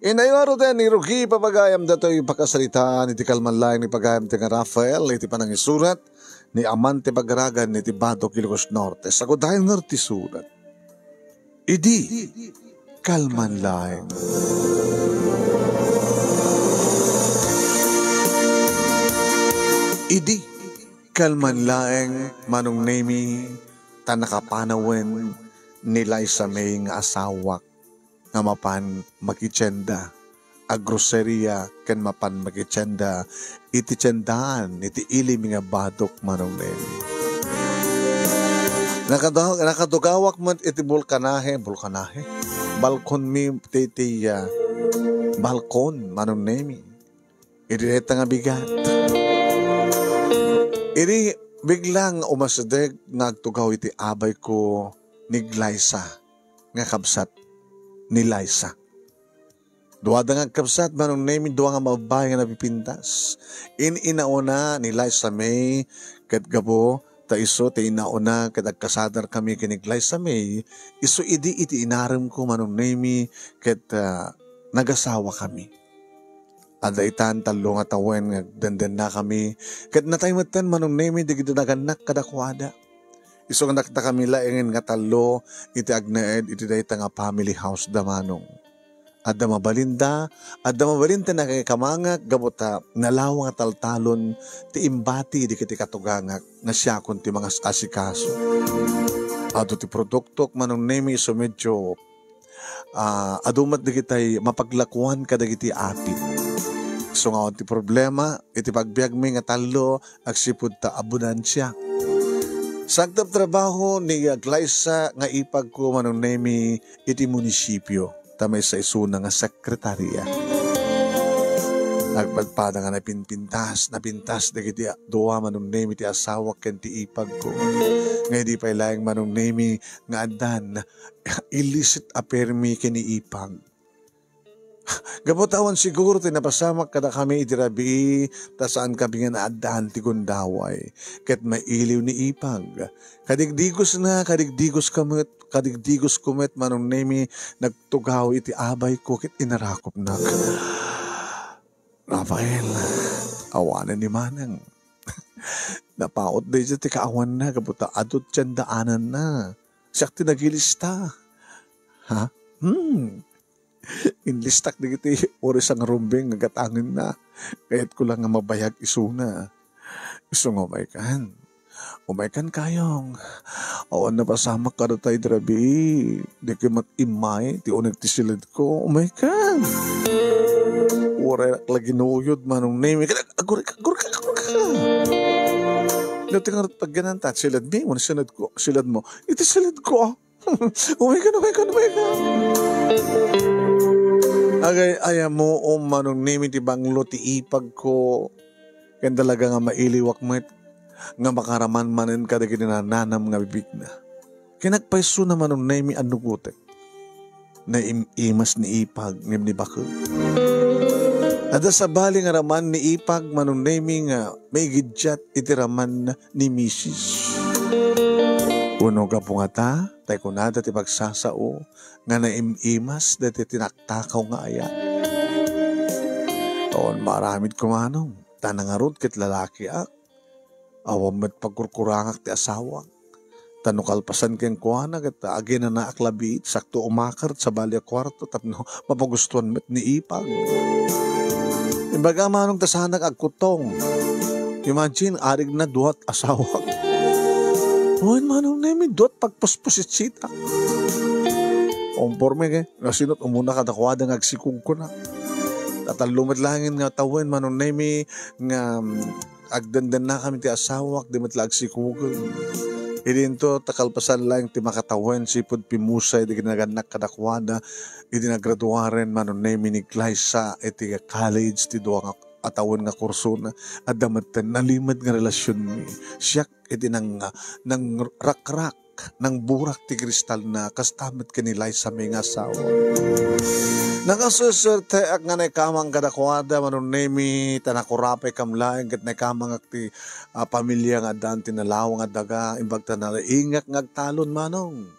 Inayaro din ni Rugi papagayam dato'y pagkasalita ni ti kalmanlaing ni pagayam ti nga Rafael iti panang isurat ni Amante Pagaragan ni ti Bato Kilocos Norte. Sago dahil nga ti surat. Idi kalmanlaing. Idi kalmanlaing manong nemi tanakapanawen nilay sa may nga asawak nga mapan makitsenda a groceria ken mapan makitsenda iti tiyendaan iti ilim nga badok manong nemi. Nakatugawak man iti bulkanahe balkon mi iti balkon manong nemi iti nga bigat. Iri biglang umasadeg nagtugaw iti abay ko ni Glyza nga kabsat ni Liza. Duwada nga kabsat manong nemi duwa nga mabay nga napipintas. Inauna ni Liza May ket gabo ta iso ti inauna ket agkasadar kami kini Glyza May iso iti inaram ko manong nemi ket nagasawa kami. Ada itan talo nga tawen nga denden na kami. Ket nataymetten manong nemi digiti naganak kadakwada. Iso nga nakita kami laengin nga talo iti agnaed iti dayta nga family house da manong. Adda mabalinda na kay kamangak gabota nalaw nga taltalon ti imbati di kiti katugangak nga siya kun ti mga asikaso. Ado ti produktok manong nemi iso medyo adumat digitay mapaglakuan kadagiti apit. So nga ti problema, iti pagbiag mi nga talo, agsipud ta abunansya. Sagtap trabaho ni Glyza nga ipag ko manong nemi iti munisipyo, tamay sa isuna nga sekretarya. Nagpadpada nga napintas dagiti duwa manong nemi ti asawa ken ti ipag ko. Nga di pa ilayang manong nemi nga adan, illicit apermi ken ni ipag. Gabutawan siguro tinapasamak kada kami itirabi ta saan kami nga naadaan ti gundaway ket mailiw ni ipag kadigdigos kumet manong nemi nagtugaw iti abay ko ket inarakop na Rafael awanan ni manang napaot day ti kaawan na gabuta adot tiyandaanan na siyak tinagilista ha inlistak di kiti oras ang rumbeng nagatangin na kahit ko lang nga mabayag isuna iso nga umaykan kayong awan na pasamak ka tayo drabi di kayo matimay ti unag ti silid ko umaykan oras lagi nuyod manong name agor ka dati nga pag ganan tat silid mo silid mo iti silid ko umaykan agay ayam mo manong nemi ti banglo ti ipag ko ken talaga nga mailiwak met nga makaraman manen kada kinananam nga bibig na kinagpaiso na manong nemi anugutek na imas ni ipag ni bakod ada sa bali nga raman ni ipag manong nemi nga may gidyat iti raman ni misis uno ka po nga ta, tayo kunada ti pagsasao, nga naimimas dati tinaktakaw nga aya. Taon maramid kumanong, tanangarod kit lalaki awam met pagkurkurangak ti asawa. Tanukalpasan ken kuana ket agi na naaklabi sakto umakar sa bali kwarto tapno mapagustuhan met ni ipag. Imbaga manong tasanak agkutong. Imagine arig na duhat asawa. Huwag manong nemi dot pagpuspusit sita. Umporme ke, nasinot umuna kadakwada nga agsikog ko na. Tatalumit langin nga tawen manong nemi nga agdandan na kami ti asawak di matla agsikog. Idinto takalpasan lang ti makatawen sipod pimusay di ginaganak kadakwada. Idi nagraduaren manong nemi ni Glyza iti college ti duwang atawan nga kurso na adamatan nalimad nga relasyon mi. Siyak iti nang rakrak nang burak ti kristal na kastamit kanilay sa may asawa. Nakasuserte ak nga naikamang kadakwada manon nemi tanakurapay kamlaeng ket naikamang ak ti pamilya nga dan tinalawang nga daga imbag ta nalaingak ngagtalon manong.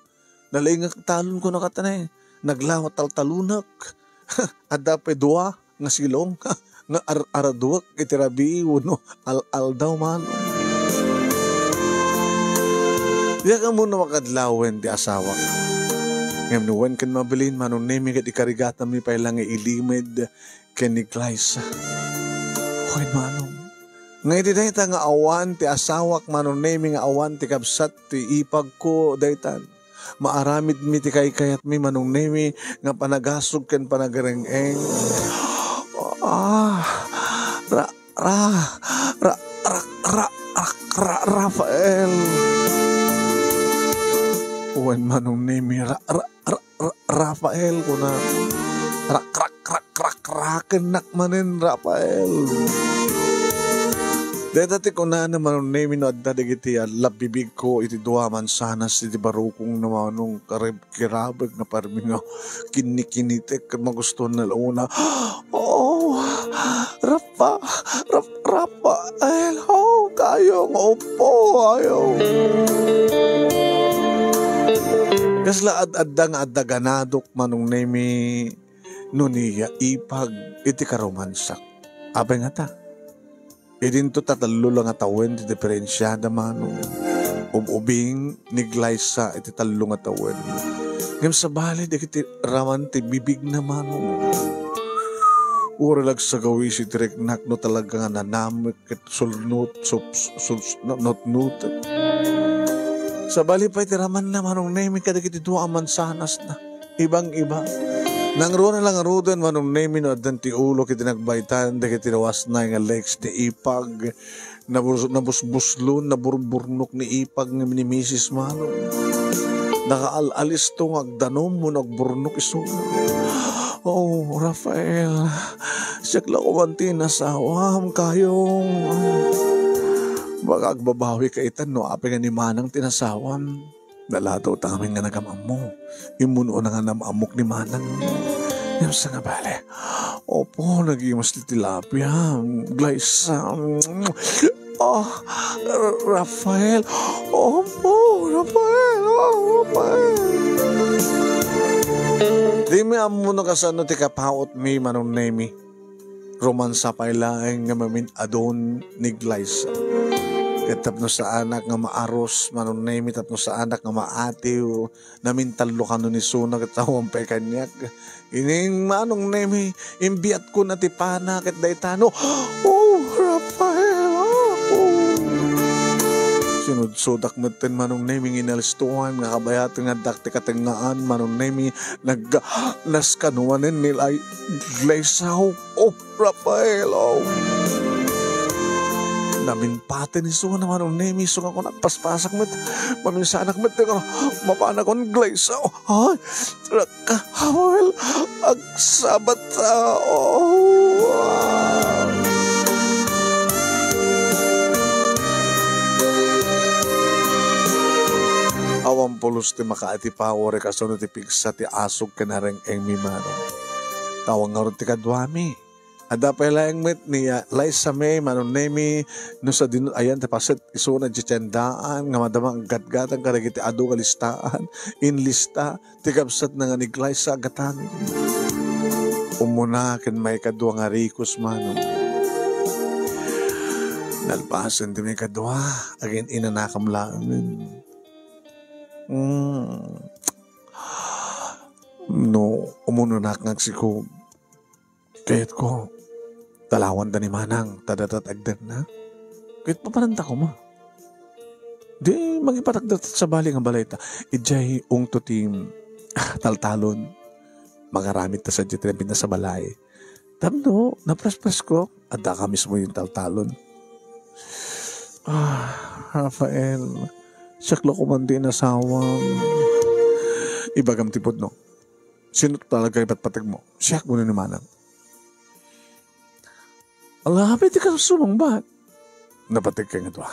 Nalaingak talon ko nakatanay. Naglawat taltalunak. Ada pa dua nga silong nga araduak itirabi uno al-aldaw man. Diya ka muna makadlawen di asawa ka. Ngayon nuwan kan mabilin manong nemi kat ikarigatan mi pailang ilimid ken ni Glyza. Hoy manong. Ngayon di dayta nga awan ti asawak manong nemi nga awan ti kabsat ti ipag ko daytan. Maaramid mi ti kayat mi manong nemi nga panagasog ken panagareng-eng. Rafael. Uwan manong nemi Rafael ko na. Rakenak manin Rafael. Dati ko na naman nemi no adda digiti labibig ko iti duwa man sana si di barukong naman nung kirabag na parmi nga kinikinitek magusto na launa. Oh, Rafael, oh, kayong opo, ayaw. Kasla adda nga adda ganadok manong nemi nuniya ipag iti karomansak. Abay nga ta. Idin to tatalo lang nga tawen ti diferensyada mano. Ubing ni Glyza iti talo nga tawen. Ngam sa balid iti raman ti bibig na mano. Uralag sa gawi si Treknak no talaga nga nanamik ket sulnut not sa bali pa iti raman na manong nemi kadagiti duwa mansanas na. Ibang-iba. Nang roon na lang arudan manong nemi no adan ti ulo kiti nagbaitan da kiti nawas na nga legs ti ipag nabusbuslon naburburnok ni ipag nga ni Mrs. Manong nakaalis to nga agdanom mo nagburnok iso. Oh Rafael siyak lang kumanti nasawam kayong baka agbabawi ka itan no api nga ni Manang tinasawam. Nalataw taming nga nagamam mo. Imuno na nga namamok ni Manang. Yung sa nga bale. Opo, nag-imas ni tilapia. Glyza. Oh, Rafael. Opo, Rafael. Oh, Rafael. Di mi amo na kasano ti kapaot mi manong nemi. Romansa pailaeng nga mamin adon ni Glyza. Tapno sa anak nga maaros manong nemi tapno sa anak nga maatiw namin talo kano ni Suna katawang pe kanyak ining manong nemi imbiat ko na tipana ket daytano. Oh Rafael oh. Sinudsudak meten manong nemi inalistuhan nga kabayat nga dakti katengaan manong nemi naglas kanuanen nilay Glyza. Oh Rafael oh. Namin pati ni Suna manong nemi so ako nagpaspasak met maminsanak met mapana kon Glyza. Ay Rafael agsabat awang pulos ti makaati pawore kasunod ti pigsa ti asog kanareng eng mi manong tawang nga ron ti kadwami. Ada pa ilang met ni Liza May manong nemi no sa dinut ayan tapaset iso na jitsendaan nga madamang gatgatan karagiti adu kalistaan inlista tigabsat na nga ni Glyza gatan umuna ken may kadwa nga rikos manong nalpasan di may kadwa agin inanakam lamin no umuno nakangsikog kahit ko talawan da ni Manang, tadatatagdan na. Kahit papananta ko ma. Di, magipatagdat sa bali nga balay ta. Ijay ung to team, taltalon. Magaramit ta sa jitrepin na sa balay. Tamno, napres-pres ko, adda ka mismo yung taltalon. Rafael, siyaklo ko man din asawang. Ibagam tipod no. Sino talaga ipatpatag mo? Siyak mo na ni Manang. Allah, pwede ka sumangbat. Napatig kayo nga doa.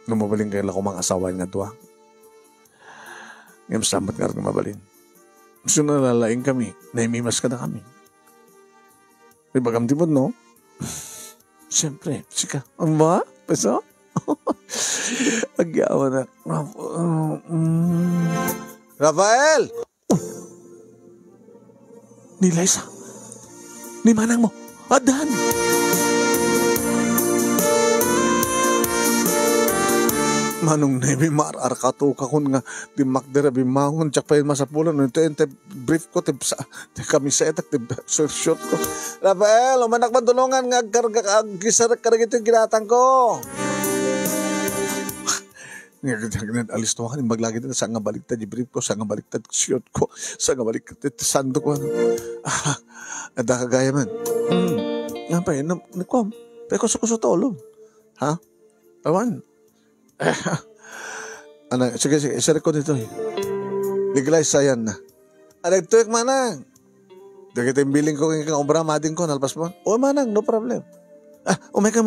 Numabaling kayo lang mga asawa nga doa. Ngayon samat nga rin mabalin. Gusto na lalaing kami. Naimimas ka na kami. Ibagam tipod, no? Siyempre, sika. Ang ba? Peso? Agyawa na. Rafael! Ni Liza. Ni manang mo. Adan. Manong Nemi marar katuka kun nga di makdera bimangon tsak pa yun masapulan ito ente brief ko tip sa kami sa etak tip short ko. Rafael, umanak mandulungan nga karga gisarak karag ito yung ginatang ko. Alis to kan maglagi na sa nga baliktad di brief ko sa nga baliktad short ko sa nga baliktad sando ko. Ada kagaya man. Nga pa yun nakom. Pero kuso tolo. Ha? Awan. Sige, isa ko dito. Legalize sayan na. Tuwek manang. Dagit yung billing ko kang obra mading ko, nalpas mo. O manang, no problem. Umay ka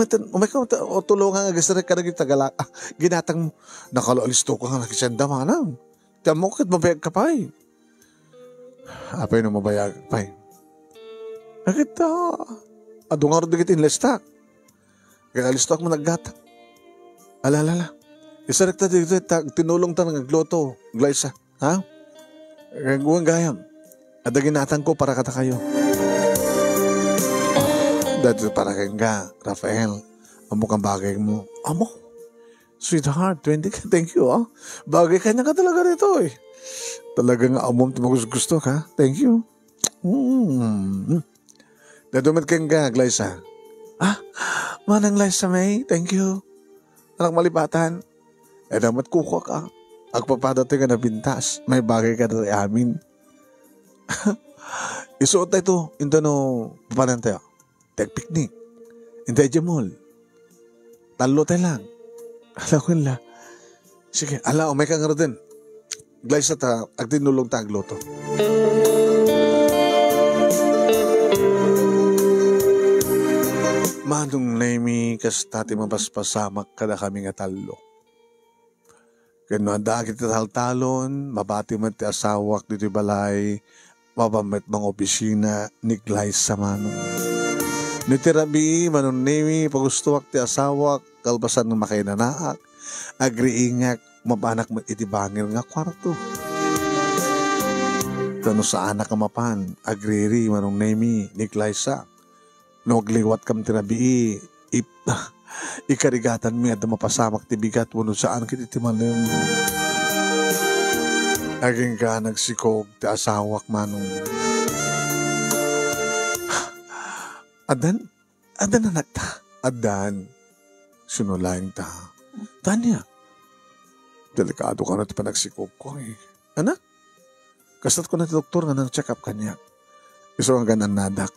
o tulungan nga gisarek ka na gitagala. Ginatang mo. Nakalalisto ko nga nakisenda manang. Tiyan mo kit mabayag ka pa eh. Apay na mabayag pa eh. Nakit adungar dagit in listak. Kaya listak mo naggatang. Alala. Isarek ta dito, tinulong ta ng agloto, Glyza. Ha? Gagawang gayam. Ada ginatang ko para kata kayo. Dati para kayong ga, Rafael. Amo kang bagay mo. Amo? Sweetheart, 20 ka, thank you, ah. Bagay ka niya ka talaga rito, eh. Talaga nga amom gusto ka. Thank you. Dadumit kayong ga, Glyza. Manang Liza May, thank you. Anak malipatan. Damat kuko ka. Agpapadating ka na bintas. May bagay ka na amin. Isuot na ito. Ito no, papanan tayo. Tag-picnic. Hindi mall. Talo tayo lang. Alam ko nila. Sige, may kang din. Glyza ta, agtinulong ta agloto. Manong Nemi, kastati mapaspasamak kada kami nga talo. Kano anda kita talon, mabati man ti asawak dito balay, mabamit mga opisina ni Glyza manong. Nitirabi, Manong Nemi, pagustuwak ti asawak, kalbasan ng makainanaak, agriingak, mapanak mo itibangir nga kwarto. Kano sa anak mapan, agriri, Manong Nemi, ni Glyza. Nagliwat kam tirabi, ikarigatan mi at mapasamak ti bigat wano saan kiti timalim. Aging ka nagsikog ti asawak manong. Adan anak ta. Adan. Sunulaing ta. Tanya. Delikado ka na ti panagsikog ko eh. Anak? Kasat ko na ti doktor nga nang check up kanya. Iso ang ganan nadak.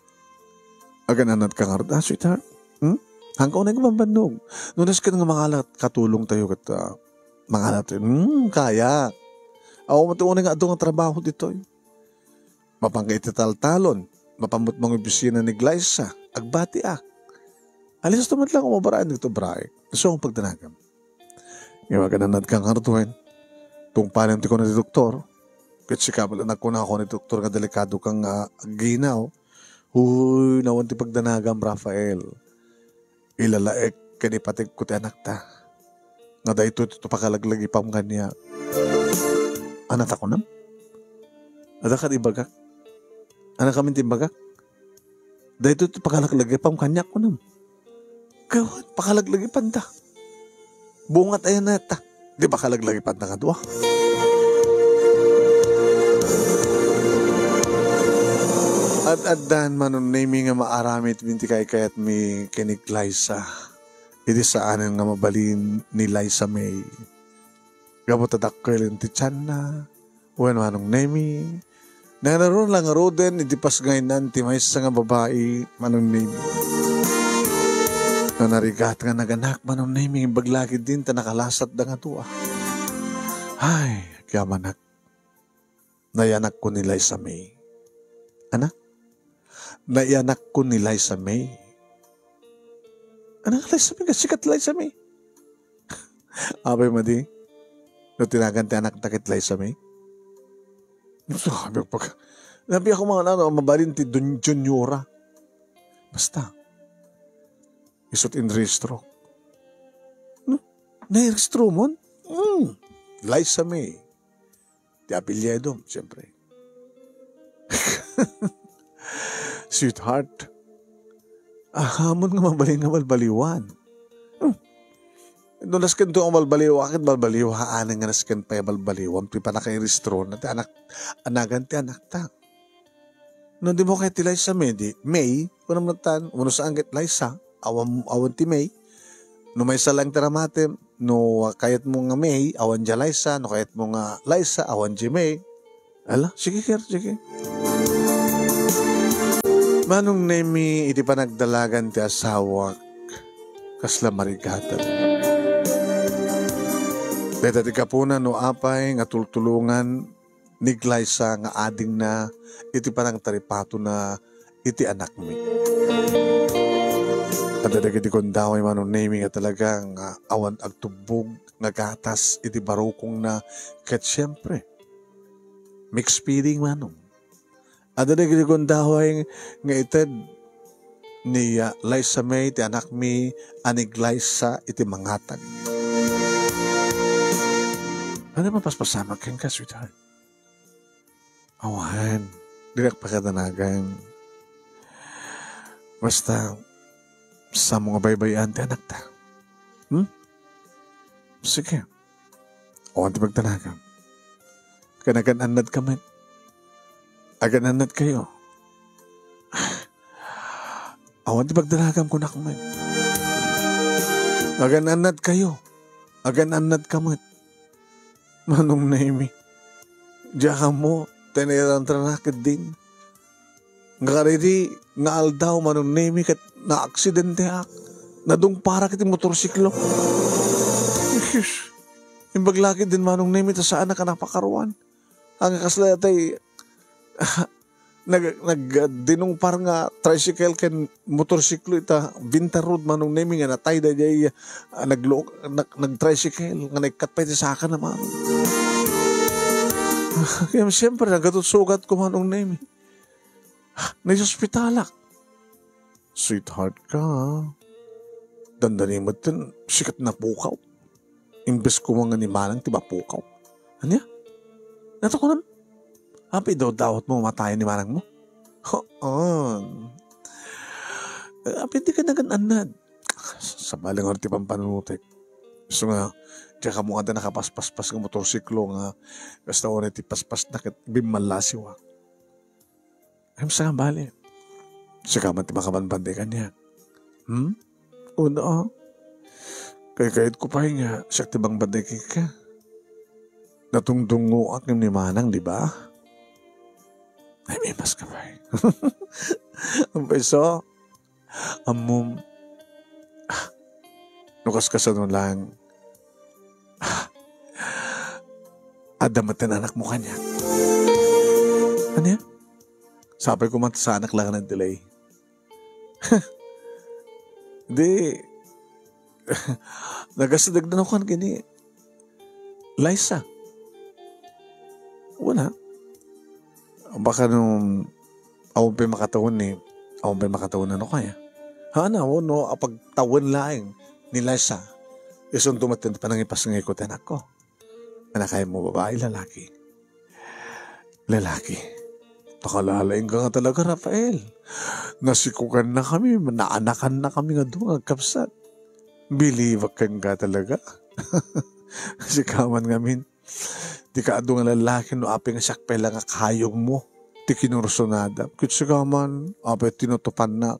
Agananat ka nga rin. Sweetheart. Hanggang na kumambanog. Nunas ka nga mangalat, katulong tayo kat mangalat. Kaya. Ako matuunay nga adong ang trabaho dito. Mapangkay talon. Mapamut mga opisina ni Glyza. Agbati Alis naman lang umabaraan dito, Bray. Gusto akong pagdanagam. Ngayon agananat ka nga rin. Kung paano ko na ni doktor. Kasi kapal anak ko na ako ni doktor nga delikado kang ginaw. Huy, nawanti pagdanagam, Rafael. Ilalaek kanipatig ko ti anak ta. Nga da ito pakalaglagi pam kanya. Anak ako nam? Ada ka ibagak? Anak kami timbagak? Da ito pakalaglagi pam kanya ko nam. Gawad, pakalaglagi panda. Bungat ayan na ta. Di pakalaglagi panda ka doa. At dan Manong Nemi nga maaramit binti kayat mi kini Glyza. Iti saan nga mabalin ni Liza May. Gabot adakkel ti tiyan na. Uwan Manong Nemi. Nangaroon lang roden iti pasgaynan ti maysa nga babae Manong Nemi. Nanarigat nga naganak Manong Nemi. Baglagid din ta nakalasat da nga tuwa. Ay, kaya manak. Nayanak ko ni Liza May. Anak? Naianak ko ni Liza May. Anak Liza May, sikat Liza May. Abay madi, no tinaganti anak takit Liza May. Sabi ako mga mabalin ti Juniora. Basta, isot in registro. No? Na-registro mo? Liza May. Ti apelyido, siyempre. Sweetheart, hamon nga mabaling nga balbaliwan. No nasken to ang balbaliwa, akit balbaliwa, anang nga nasken pa balbaliwan, pipa na kay restro na ti anak, anagan ti anak ta. No di mo kay ti Liza May, kunam natan, uno sa anggit Liza, awan ti May, no may salang taramate, no kayat mo nga May, awan dya Liza, no kayat mo nga Liza, awan dya May. Ala, sige. Manong nemi, iti pa nagdalagan ti asawak, kasla marigatan. Deta ti kapuna no apay nga tultulungan ni Liza nga ading na iti parang taripato na iti anak mi. At iti kondaway manong naming nga talagang awan agtubog nga gatas iti barukong na kat siyempre mixed feeding manong. At iti kondaway nga ited ni Liza May ti anak mi anig Liza iti mangatag. Ano naman paspasama kang ka, sweetheart? Awan, direk pa katanagan. Basta, sa mga baybayan ti anak ta. Sige. Awan ti pagtanagan. Kanagan-anad kami. Agan-anad kayo. Awan ti pagtanagan ko na kami. Agan-anad kayo. Agan-anad kami. Manong naimi, diya ka mo, teniran tranakit din. Nga kariri, nga aldaw, manong naimi, kat na-aksidente ak, nadung para kiti motorsiklo. Imbaglaki din manong naimi, ta saan na ka napakaruan. Ang kaslayatay, nagdinong parang nga tricycle ken motorsiklo ita Binta Road manong naming nga natay da jay nag-tricycle nga nagkatpay ti saka naman. Kaya siyempre nagatut sugat ko manong naming. Naisospitalak. Sweetheart ka. Dandanin mo din sikat na pukaw. Imbes ko mga ni manang tiba pukaw. Ano ya? Nato ko naman. Happy daw dawat mo matayin ni manang mo? Happy di ka nagananad. Sa balang orti pang panunutik. So nga, diya ka mo nga nakapaspas-pas ng motorsiklo nga basta ko na paspas na kit bimalasiwa. Ayun sa nga bali. Saka man ti makabanbande ka niya. Una kaya ko pa nga siya tibang banday ka. Natungtungo at ni manang, di ba? Ay, may mas ka ba? Ang peso, nukas ka sa nun lang, adamatin anak mo kanya. Ano yan? Sabay ko man sa anak lang ng delay. Hindi, nagasadagdan ako kani, Liza. Wala. Baka nung awon pa makatawon ano kaya? Hana, no, apagtawon laing ni Liza. Isang tumatin pa nang ipasangikutin ako. Anakay mo babae, lalaki? Lalaki. Takalalaing ka nga talaga, Rafael. Nasikukan na kami, naanakan na kami nga doon, kapsat. Biliwag kang ka talaga. Sikaman ngamin. Di ka ado nga lalaki no api nga sakpela nga kayong mo. Di kinursunada. Kitsikaman, api tinutupan na.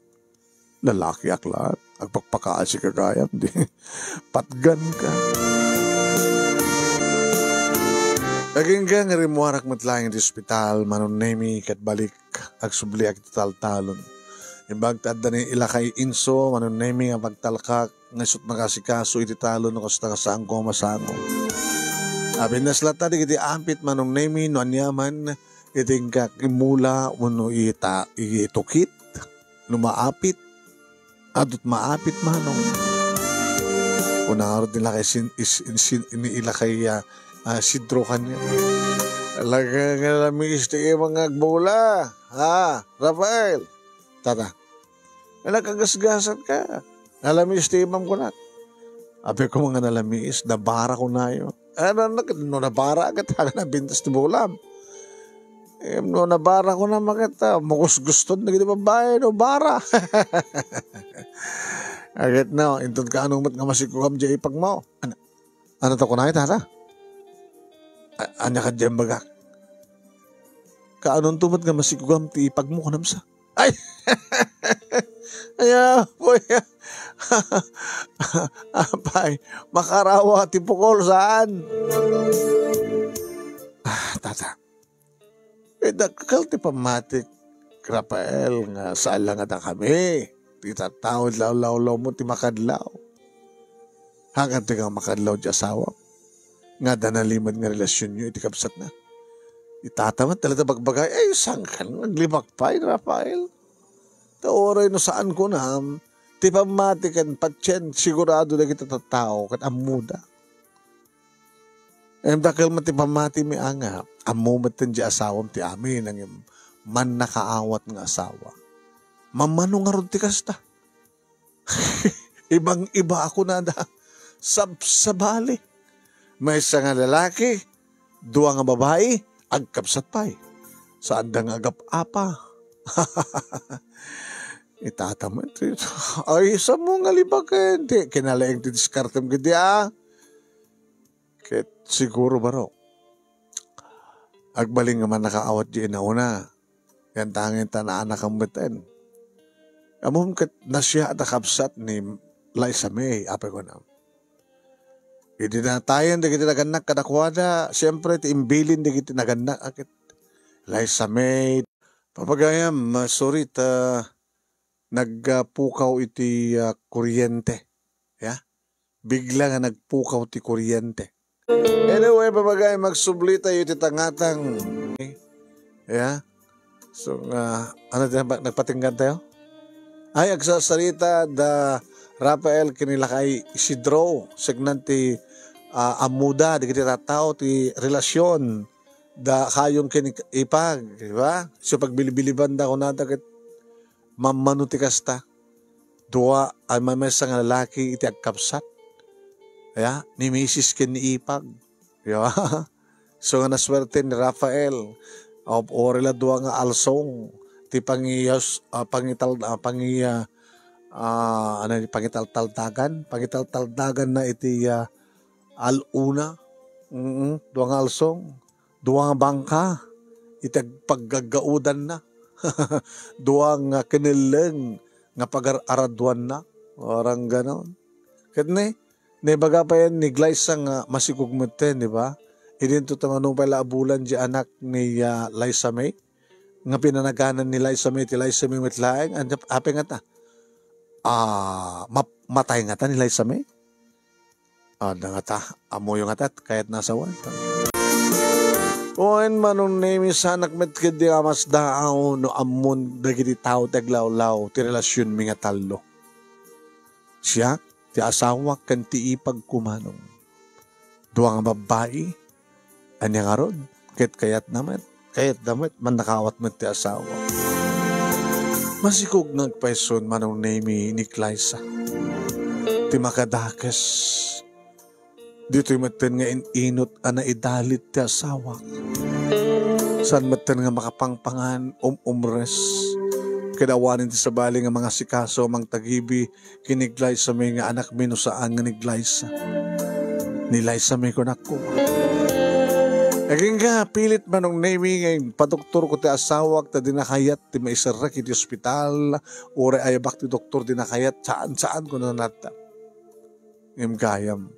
Lalaki aklat. Agpagpakaan si kagayam. Di patgan ka. Aging ka nga rimuarak matlayang di hospital. Manon nemi kat balik. Agsubli ag taltalon. Imbagtad na ni ilakay inso. Manon nemi nga pagtalkak. Ngasot makasikaso iti talon. Kasta kasaan ko masango. Abin na slata di kiti ampit manong nemi no anyaman iting kakimula uno itukit lumaapit adut maapit manong unarod nila kay iniila kay sidro kanya alaga nga lamis di mga agbula ha Rafael tata nalakagasgasan ka nalamis di imam ko na abe ko mga nalamis nabara ko na yun. Ano nabara agad na bintas ni Bulam. No, nabara ko na makita. Mukus gusto na gito babae, no, bara. Agad na, intod ka anong mat nga masikugam dyan ipag mo. Ano to ko na ita, ha? Anya ka dyan baga. Kaanon tumat nga masikugam ti ipag mo kanamsa. Ay! Aya, boy. Apay, makarawa ti pukol saan? Tata. Dagkal ti pamatik, Rafael, nga saan lang ata kami. Ti tatawad law-law mo ti makadlaw. Hanggang ti kang makadlaw di asawa. Nga danalimad nga relasyon nyo, iti kapsat na. Itatamat talaga bagbagay, ay sangkan, naglimak pa, Rafael. Taoray no saan ko na, ti pamatikan, patyen, sigurado na kita tatao, kat amuda. Dakal man ti pamati mi anga, amumat ti asawam ti amin, ang man nakaawat ng asawa. Mamano nga ron ti kasta. Ibang-iba ako na da. Sabali. May isa nga lalaki, dua nga babae, agkapsat pa'y. Saan da nga agap-apa. Itatamat ito. Ay, sa mo nga libagan. Kinalaing ti diskartem gidi Ket siguro baro. Agbaling nga man nakaawat di inauna. Yan tangin ta na anak ang beten. Amom kat nasya at akapsat ni Liza May, apay ko na. Hindi na tayo, hindi kita naganak kadakwada. Siyempre, imbilin, hindi kita naganak. Akit Liza May. Papagayam, sorry, nagpukaw iti kuryente. Yeah? Bigla nga nagpukaw ti kuryente. Anyway, papagayam, magsubli tayo iti tangatang. Yeah? So, ano din, nagpatinggan tayo? Ay, agsasalita da Rafael kinilakay Isidro, segnanti amuda, di kita tao, ti relasyon, da kayong kinipag, di ba? So, pagbilibiliban da ko nata, kit mamanutikas dua, ay mamesa nga lalaki, iti agkapsat, ya, ni Mrs. kinipag, di ba? So, nga naswerte ni Rafael, orila dua nga alsong, ti pangitaltaldagan na iti aluna, dua nga alsong, dua nga bangka, iti paggagaudan na, dua nga kinileng, nga pag-araduan na, orang ganon. Katne, baga pa yan, ni Liza nga masigugmeten, di ba? Idinto tamanong pala abulan di anak ni Liza May, nga pinanaganan ni Liza May, ti Liza May mitlaeng, hape nga ta, matay nga ta ni Liza May. Nga ta, amoyo nga ta, kahit nasa wan. Oen manong nemi sanak met kedi amas daaw no amon dagiti tao taglawlaw ti relasyon mi nga talo. Siya, ti asawa kan ti ipag kumanong. Dua nga babae, anya nga rod, kayat naman man nakawat mo ti asawa. Masikog nagpaison manong nemi ni Liza. Ti makadakes. Dito'y maten nga inot ana idalit ti asawa. San maten nga makapangpangan umres. Kadawanin ti sabali nga mga sikaso mang tagibi kinig Liza May nga anak minusaan nga ni Liza. Ni Liza May kunak ko. Naging nga, pilit manong nemi ngayon, padoktor ko ti asawag, ta dinakayat, ti maisarak iti ospital, ore ayabak ti doktor dinakayat, saan ko na nata. Ngayon kayam,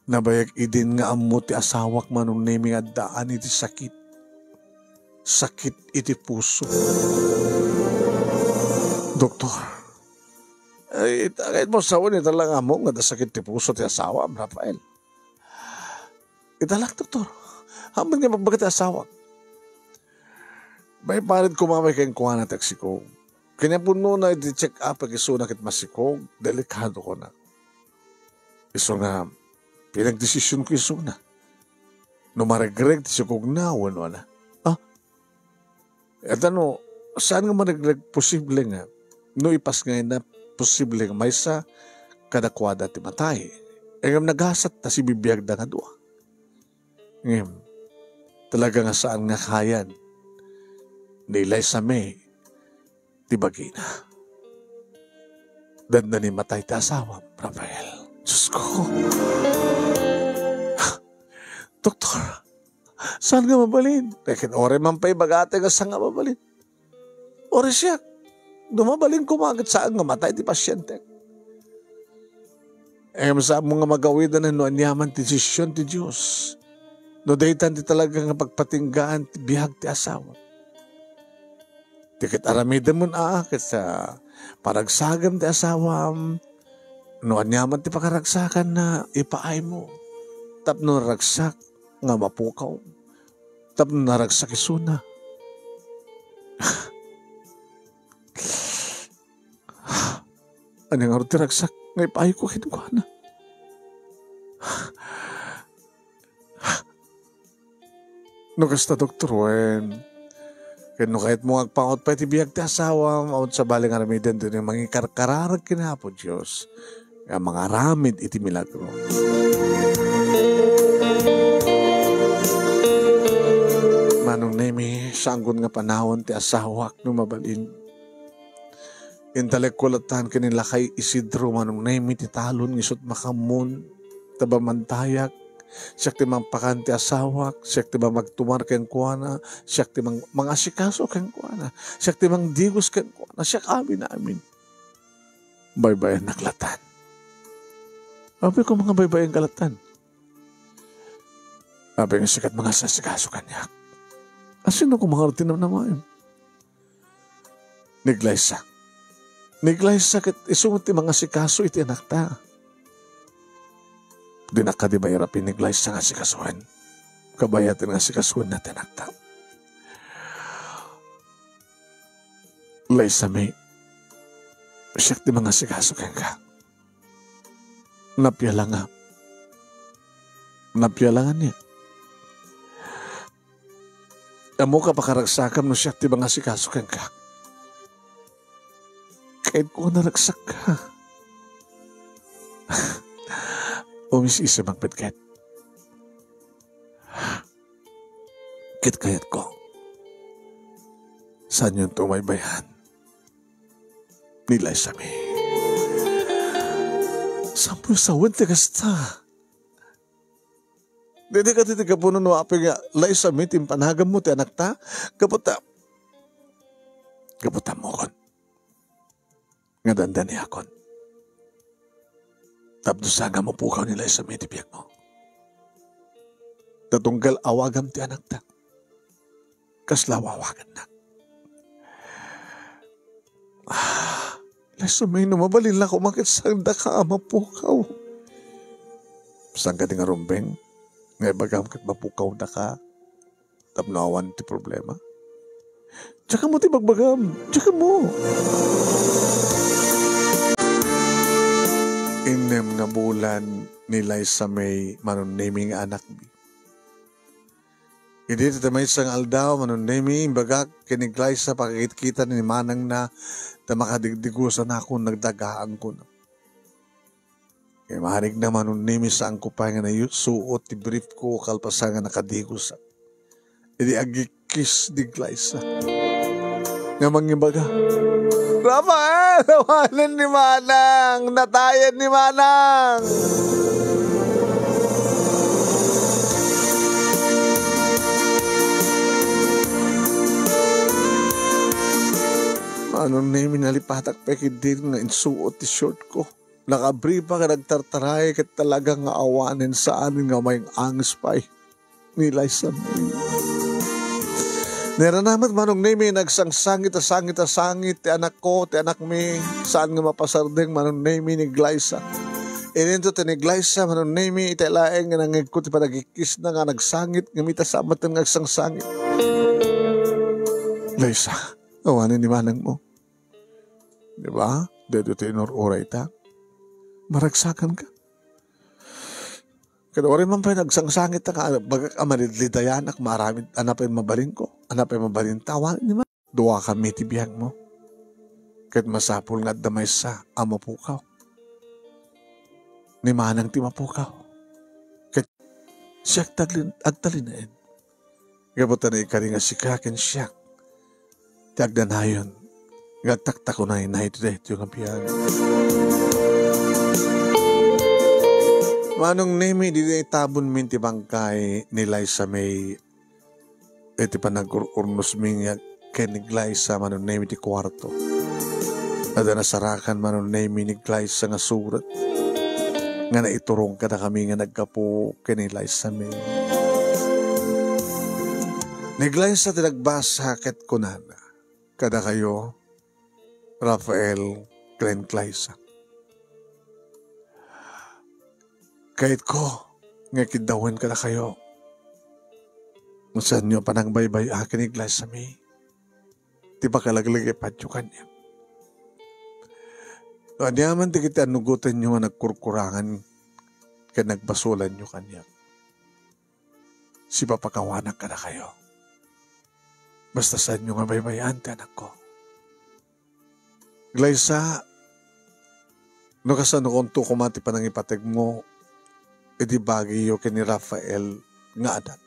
nabayag idin nga amo ti asawak manong nemi nga daan iti sakit. Sakit iti puso. Doktor, ay, kahit mo sawan, italang amo nga da sakit ti puso ti asawa, Rafael. Italak, doktor. Haman nga magbagat asawa. May parid kumamay kayong kuha na taksiko. Kanya po na i-check up ang iso na kit masiko. Delikado ko na. Iso nga, pinagdesisyon ko iso na. No maregreg, tisikog na, wala. At ano, saan nga maregreg? Posible nga. No ipas nga na, posible nga may sa kadakwada ti matay. Ngayon naghasat na si bibiyag na nga doa. Ngayon, talaga nga saan nga kayan ni Liza May ti bagina. Danda ni matay ti asawa, Rafael. Diyos ko. Doktor, saan nga mabalin? Tekin ore man pa'y bagate nga saan nga mabalin. Ore siya, dumabalin ko magit saan nga matay ti pasyente. Masaan mo nga magawidan na no anyaman ti desisyon ti Diyos. No daytan ti talaga nga pagpatinggaan ti bihag ti asawa. Tikit aramidan mo na akit sa paragsagam ti asawa. No anyaman ti pakaragsakan na ipaay mo. Tapno ragsak nga mapukaw. Tapno naragsak isuna. Ano nga rin ragsak nga ipaay ko kinukuha na. No kasta doktor wen. Kaya no kahit mo agpangot pa itibiyag ti asawa, maot sa baling aramidan doon yung mga karkararag kinapo Diyos. Kaya mga ramid iti milagro. Manong nemi, sanggun nga panahon ti asawak no mabalin. Intelektualatan kanila kay Isidro manong nemi ti talon ngisot makamun, tabamantayak, siyak ti mang pakanti asawak, siyak ti mang magtumar ken kuana, siyak ti mang asikaso ken kuana, siyak ti mang digos ken kuana, siyak amin. Baybayan naklatan. Abi ko mga baybayan kalatan. Abi nga sikat mga sasikaso kanya. Asino ko mga rutin naman? Niglaysa. Niglaysa ket isungot ti mga sikaso iti anak ta. Di na ka di bayarapin niglaysa nga sikasuhan. Kabayatin nga sikasuhan natin anak ta. Laysa may siyak ti mga sikaso ken ka. Napyalangan niya. Amo ka pakaragsakam no siya ti mga sikasukan ka. Kahit ko naragsak ka. Umisisa magpitket. Kit kayat ko. Saan yung tumaybayan? Nilay sa mi. Sampo sawan ti kasta. Dede ka titiga po no api nga lay sa mi timpanagam mo ti anak ta. Kaputa mo kon. Nga dandan niya kon. Tapos saga mo pukaw nila sa mi ti piyak mo. Tatunggal awagam ti anak ta. Kaslawawagan na. Leso may numabalin lang kumakit sa daka mapukaw. Saan ka di nga rumbeng? Ngay bagam kat mapukaw na ka. Tapnawan ti problema. Tsaka mo ti bagbagam. Tsaka mo. Inem na bulan ni Liza May manunaming anak mi. Hindi tatamay sang aldaw manunaming bagak kinig Liza pakikita ni manang na makadidigdigusan ako nagdagaan ko na. Kaya maharig naman nun nimi sa ang kupay nga na suot ti brief ko kalpasa nga nakadigos. Hindi agikis di Liza. Nga mangibaga. Rafael! Nawalan ni Manang! Natayan ni Manang! Anong nimi nalipatak pekid din nga insuot ti short ko. Nakabripa ka nagtartaray kat talagang nga awanin sa anin nga may angis pa ni Liza May. Naranamat manong nimi nagsangsangit ti anak ko, ti anak mi, saan nga mapasardeng manong nimi ni Liza. Ininto ti ni Liza manong nimi italaeng nga nangig ko ti panagikis na nga nagsangit nga mitasamat ng nagsangsangit. Liza, awanin ni manang mo. Diba? Dedo ti inururay ta. Maragsakan ka. Kada orin man pa nagsangsangit ka, bagak amalidlidayanak, maraming anapay mabalin ko, anapay mabalin tawan, di ba? Dua kami tibiyag mo. Kahit masapul nga damay sa amapukaw. Ni manang ti mapukaw. Kahit siyak agtalinain. Kabutan na ikari nga sikakin siyak. Tiagdan hayon. Gagtakta ko na ito yung kapiyan. Manong nemi di na itabon minti bangkay ni Liza May. Iti pa nag-urnos minga ken ni Liza manong nemi ti kwarto. Ada nasarakan manong nemi ni Liza nga surat. Nga naiturong ka na kami nga nagkapo ken ni Liza May. Ni Liza tinagbasa ket kunana. Kada kayo, Rafael Glenn Liza. Kahit ko, nga kidawan ka na kayo. Saan nyo panang baybay akin ni Liza May. Di ba kalaglag ipat yung kanya. Anyaman di kita nugutan nyo nga nagkurkurangan kaya nagbasulan nyo kanya. Si papakawanak ka na kayo. Basta saan nyo nga baybayan, anak ko. Liza, no kasano konto kumati pa ng ipatag mo, edi bagay yo kini Rafael nga anak.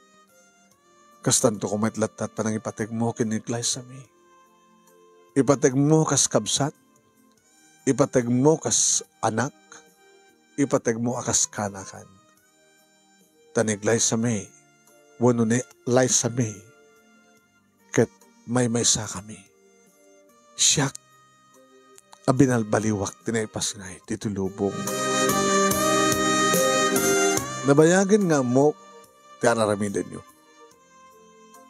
Kastanto kumatlatat pa ng ipatag mo kini Liza May. Ipatag mo kas kabsat, ipatag mo kas anak, ipatag mo akas kanakan. Tanig Liza May, wano ni Liza May, ket may sa kami. Siyak, abinalbaliwak tinaipas ngay, titulubong. Nabayagan nga mo, tiararamidan nyo.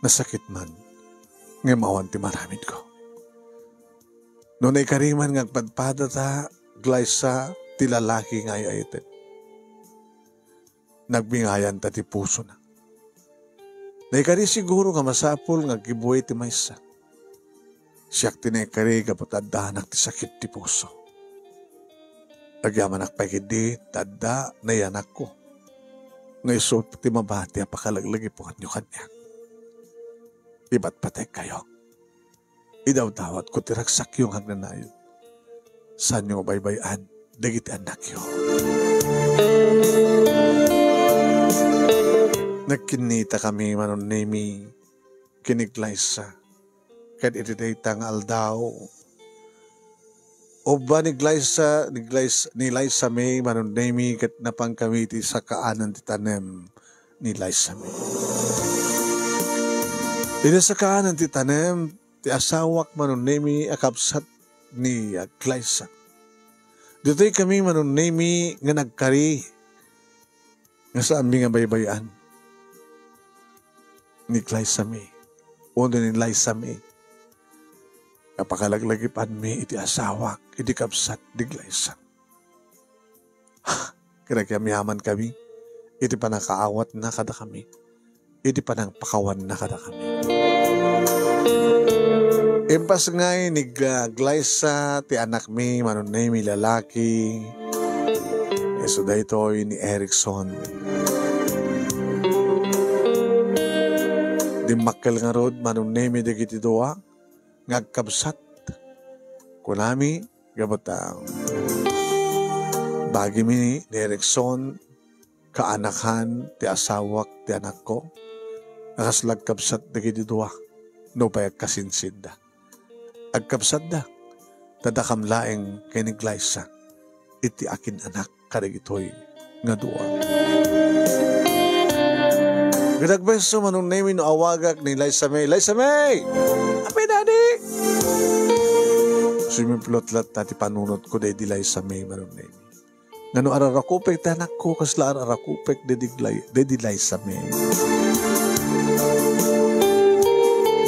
Nasakit man, ngay mawan ti maramid ko. Noon ay kariman nga padpada ta, Liza, ti lalaki ngay ayitin. Nagbingayan ta ti puso na. Naikari siguro nga masapol nga gibuhay ti maysa. Siyak tinekari kapot addahanak ti sakit ti puso. Agyamanak pa kidi, tadda na yanak ko. Ngayon ti mabati apakalaglagi po kanyo kanya. Iba't patek kayo. Idaw-dawat ko tiragsak yung hagnanayon. Saan nyo baybayan, dagiti anak yun. Nagkinita kami manon nemi kinig Liza. Kat ititaytang aldaw. O ba ni Liza May manon nemi kat napangkamiti sa kaanan ti tanem ni Liza May. Ina sa kaanan ti tanem ti asawak manon nemi akapsat ni Liza. Dito'y kami manon nemi nga nagkari nga sa aming nga baybayan ni Liza May. Uno ni Liza May. Kapakalaglagipan mi iti asawak, iti kapsat di Liza. Kaya kamiyaman kami, iti panakaawat na kada kami, iti panang pakawan na kada kami. Impas ngay ni Liza, ti anak mi, manunay mi lalaki, eso da ito ni Erickson. Di makkel nga rod, manunay mi dagiti doa, ngagkabsat. Kunami, gabotang. Bagi mi ni Erickson, kaanakan, ti asawak, ti anak ko, nakaslag kabsat dagiti doa, no pa kasinsinda. Agkabsat da, tadakamlaeng kini Liza, iti akin anak kadagitoy nga doa. Gadagbeso manong name no awagak ni Liza May. Liza May! Ape daddy! Sumimplotlat tati panunot ko day di Liza May manong name. Ngano ararakupek tanak ko kasla ararakupek de di Liza May.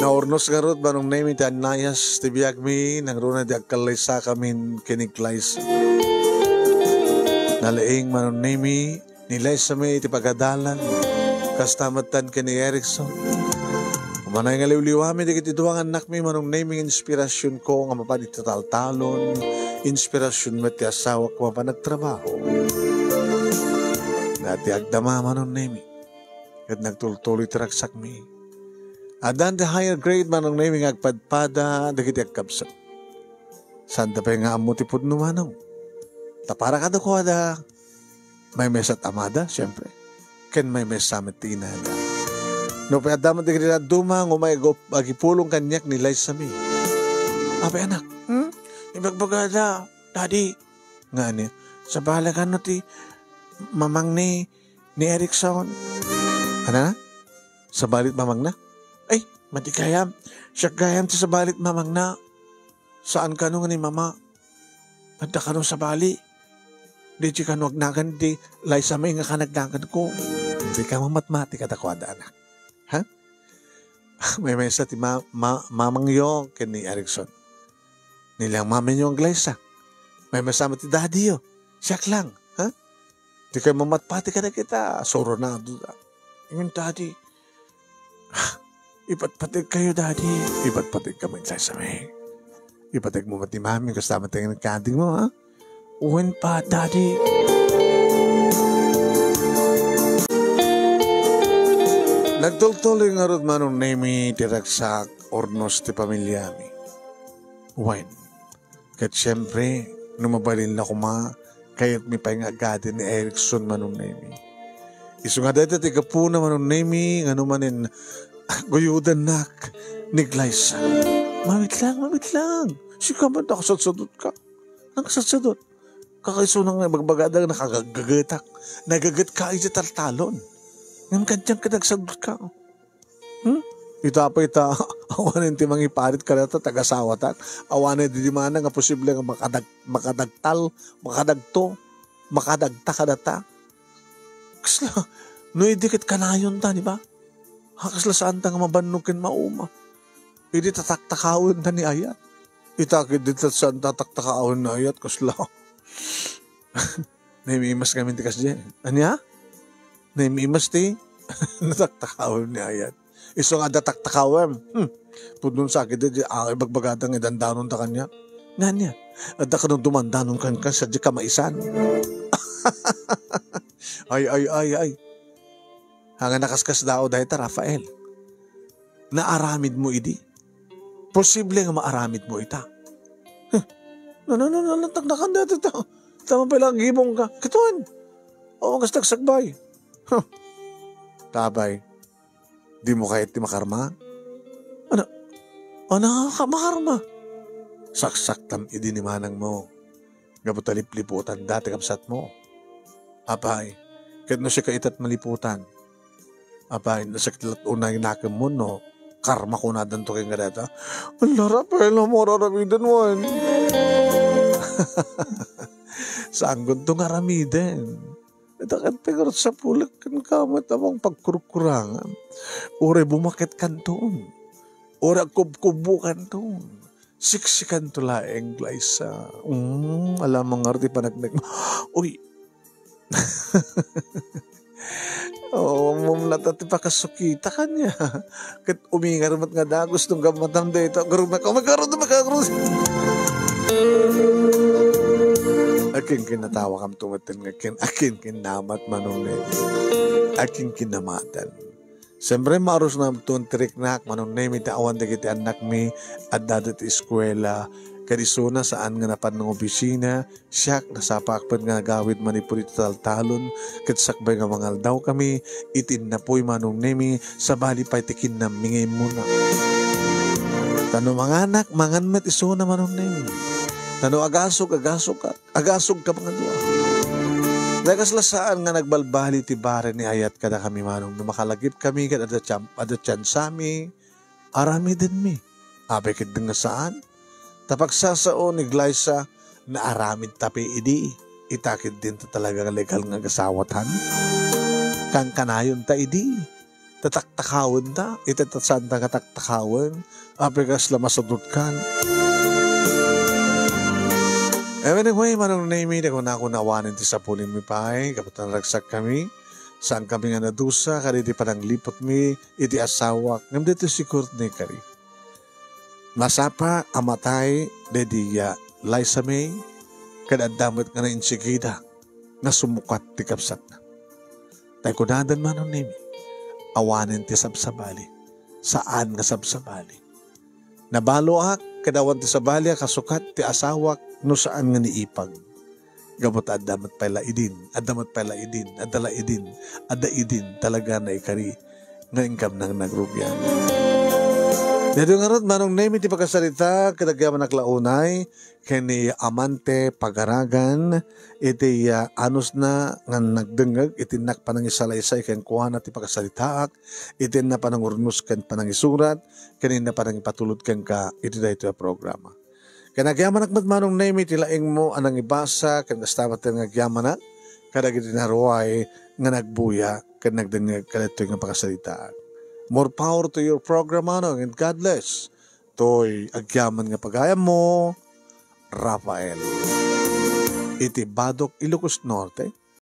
Naurnos garot manong name iti anayas ti biag mi nang runa di agkalay sa kamin kinig Liza. Nalaing manong name ni Liza May iti pagadalan. Kastamatan ka ni Erickson. Umanay nga liwliwami, di kiti duwang anak mi, manong naming inspirasyon ko, nga mapanititaltalon, inspirasyon mo ti asawa ko, mapanagtrabaho. Nati agdama manong naming, kat nagtultuloy tiraksak mi. Adan the higher grade manong naming agpadpada, di kiti agkabsak. Sanda pa nga amutipod numanong. Tapara ka ko ada, may mesat amada, siyempre. Ken may samet tinala. No pa damat di kita dumang umay agipulong kanyak ni Liza May. Abe anak, ibagbagada, daddy. Nga niya, sa balagan no ti, mamang ni Erickson. Ano na? Sa balit mamang na? Ay, matikayam. Siya gayam ti sa balit mamang na. Saan ka nung ni mama? Adda ka nung sa bali. Di ka nung agnagan di, Liza may nga kanagnagan ko. Di ka mamatmatik at ako ada anak. Ha? May mesa ti mamang yo ni Erickson. Nilang mama niyo ang Liza. May masama ti daddy yo. Siyak lang. Ha? Di kayo mamatpati ka na kita. Soro na. Yung daddy. Ipatpatig kayo, daddy. Ipatpatig kami sa may. Ipatig mo mati mami. Kasama tayo ng kanding mo, ha? Uwin pa, daddy. Nagtultuloy nga rin manong nemi tiraksak ornos ti pamilyami. Uwin. Kat siyempre, numabalin na kuma, kaya't may paingagadi ni Erickson manong nemi. Iso nga dati tiga po na manong nemi, nga numanin, guyudan nak, ni Liza. Mawit lang. Sika ba nakasadsadot ka? Nakasadsadot. Kakaiso nang bagbagadang nakagagatak. Nagagat ka ay taltalon. Ngayon kanyang kadagsadot ka. Ita pa awanin ti mangiparit ka na ito, tagasawatan. Awanin di mana nga posible nga makadagtal, makadagto, makadagta ka na ta. Kasla, no idikit ka na yun ta, di ba? Kasla saan ta nga mabanugin mauma. Hindi tataktakawin ta ni ayat. Itakid dito saan tataktakawin na ayat, kasla. Naimimas kami ti kasya. Anya? Naimimas ti? Nataktakawin ni ayat. Iso nga dataktakawem. Pudun sa akin, ibagbagatang idandanon ta kanya. Nga niya. At ka nung dumandanon kan sa di ka maisan. Ay. Hanga nakaskas dao dahil ta, Rafael. Naaramid mo idi. Posible nga maaramid mo ita. Nantagnakan dati ito. Tama pala ang gibong ka. Kituan. O, ang gastagsagbay. Tabay. Di mo kahit di makarma? Ano? O, nakakamakarma. Saksak tam idi ni manang mo. Gabutalip-liputan dati kapsat mo. Apay, kahit no siya kaitat maliputan. Apay, nasaktilat unay nakam mo, no? Karma ko na danto kay nga data. Wala, Rafael, mo raramidan mo. Saan gundo nga ramiden? Ito kan pegarot sa pulak kan kamat amang pagkurkurangan. Ure bumakit kanton. Ure kubkubu kanton. Siksikan to laeng Liza. Alam mga arti panagdag. Uy. Mamlatati pa kasukita kanya. Kat umingar mat nga da. Gustong gamatam dito. Garong na kamagaroon na magkakaroon. Aking kinatawa kam tumatin nga aking kinamat manunay. Aking kinamatan. Siyempre maros na itong trik na manunay mi taawan da kiti anak mi at dadat eskwela. Kadisuna saan nga napan ng opisina. Siyak nasapakpan nga gawid manipulit taltalon. Katsakbay nga mangal daw kami. Itin na po'y manunay mi sa bali pa itikin na mingay muna. Tano mga anak, mangan met isuna manunay mi. Tano agasog ka mga duwa. Nagaslasaan nga nagbalbali ti bare ni ayat kada kami manong makalagip kami kada tiyan sami. Arami din mi. Abekit din nga saan? Tapagsasao ni Liza na aramid tapi idi. Itakid din ta talaga legal nga gasawatan. Kang kanayon ta idi. Tataktakawin ta. Itatatsan ta kataktakawin. Abekas lamasudot kan. Anyway, manong naimi, kung nakunawanin ti sa puling mi pa'y, kapatan ragsak kami, saan kami nga nadusa, kari di parang lipot mi, iti asawak, ngam dito si Courtney kari. Masapa, amatay, dediya, Liza May, kadadamit nga na insigida, na sumukat ti kapsat na. Tay kunadan manong naimi, awanin ti sabsabali, saan nga sabsabali. Nabalo ak, kadawan ti sabali, kasukat ti asawak, no saan nga niipag. Gamot adamat pala idin, adala idin, talaga na ikari, nga ingkam nang nagrubyan. Dito nga ron, manong name iti pagkasalita, kadagyaman naklaunay, kani amante pagaragan, iti anos na nga nagdengag, iti nakpanang isalaysay, ken kuha na ti pagkasalitaak, iti na panang urnos ken panang isurat, kanina panang ipatulod ken ka, iti da ito programa. Kanagyaman nakmat manong name iti laing mo, anang ibasa, ken kastamat nga agyaman na, kadag iti naruay, nga nagbuya, ken nagdengag, kadito nga pagkasalitaak. More power to your program, manong, and God bless. To'y agyaman nga pagayam mo, Rafael. Iti Badok, Ilocos Norte,